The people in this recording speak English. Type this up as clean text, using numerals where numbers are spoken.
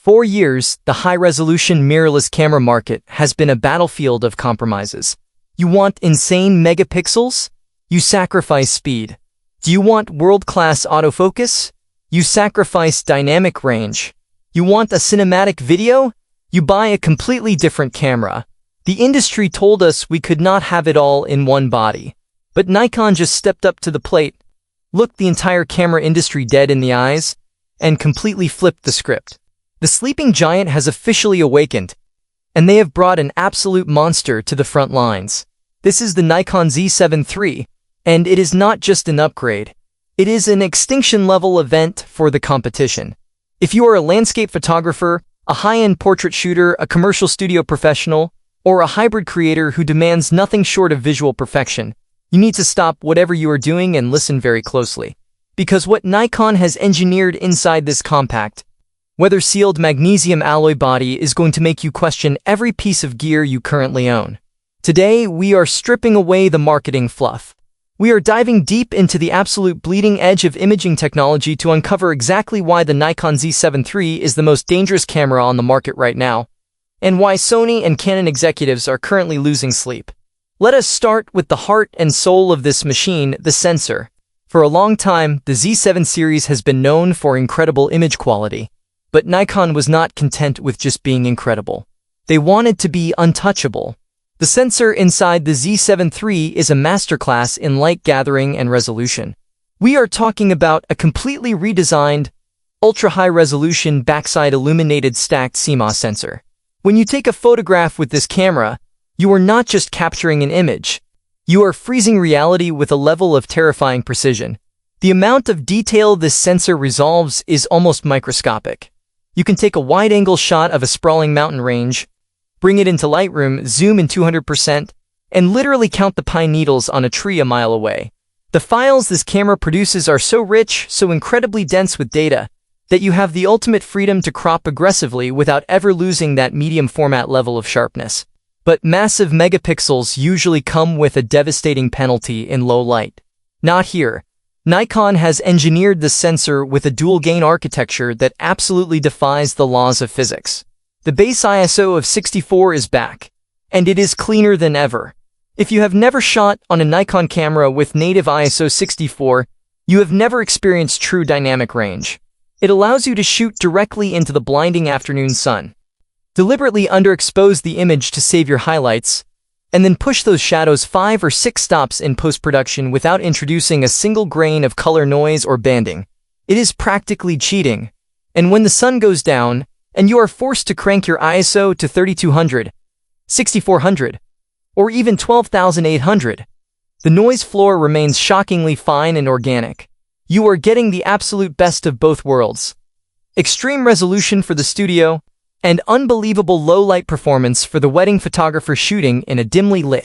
For years, the high-resolution mirrorless camera market has been a battlefield of compromises. You want insane megapixels? You sacrifice speed. Do you want world-class autofocus? You sacrifice dynamic range. You want a cinematic video? You buy a completely different camera. The industry told us we could not have it all in one body. But Nikon just stepped up to the plate, looked the entire camera industry dead in the eyes, and completely flipped the script. The sleeping giant has officially awakened, and they have brought an absolute monster to the front lines. This is the Nikon Z7 III, and it is not just an upgrade. It is an extinction-level event for the competition. If you are a landscape photographer, a high-end portrait shooter, a commercial studio professional, or a hybrid creator who demands nothing short of visual perfection, you need to stop whatever you are doing and listen very closely. Because what Nikon has engineered inside this compact, weather-sealed magnesium alloy body is going to make you question every piece of gear you currently own. Today, we are stripping away the marketing fluff. We are diving deep into the absolute bleeding edge of imaging technology to uncover exactly why the Nikon Z7 III is the most dangerous camera on the market right now, and why Sony and Canon executives are currently losing sleep. Let us start with the heart and soul of this machine, the sensor. For a long time, the Z7 series has been known for incredible image quality. But Nikon was not content with just being incredible. They wanted to be untouchable. The sensor inside the Z7 III is a masterclass in light gathering and resolution. We are talking about a completely redesigned, ultra-high-resolution backside illuminated stacked CMOS sensor. When you take a photograph with this camera, you are not just capturing an image. You are freezing reality with a level of terrifying precision. The amount of detail this sensor resolves is almost microscopic. You can take a wide-angle shot of a sprawling mountain range, bring it into Lightroom, zoom in 200%, and literally count the pine needles on a tree a mile away. The files this camera produces are so rich, so incredibly dense with data, that you have the ultimate freedom to crop aggressively without ever losing that medium format level of sharpness. But massive megapixels usually come with a devastating penalty in low light. Not here. Nikon has engineered the sensor with a dual-gain architecture that absolutely defies the laws of physics. The base ISO of 64 is back, and it is cleaner than ever. If you have never shot on a Nikon camera with native ISO 64, you have never experienced true dynamic range. It allows you to shoot directly into the blinding afternoon sun. Deliberately underexpose the image to save your highlights, and then push those shadows 5 or 6 stops in post-production without introducing a single grain of color noise or banding. It is practically cheating. And when the sun goes down, and you are forced to crank your ISO to 3200, 6400, or even 12800, the noise floor remains shockingly fine and organic. You are getting the absolute best of both worlds. Extreme resolution for the studio, and unbelievable low-light performance for the wedding photographer shooting in a dimly lit,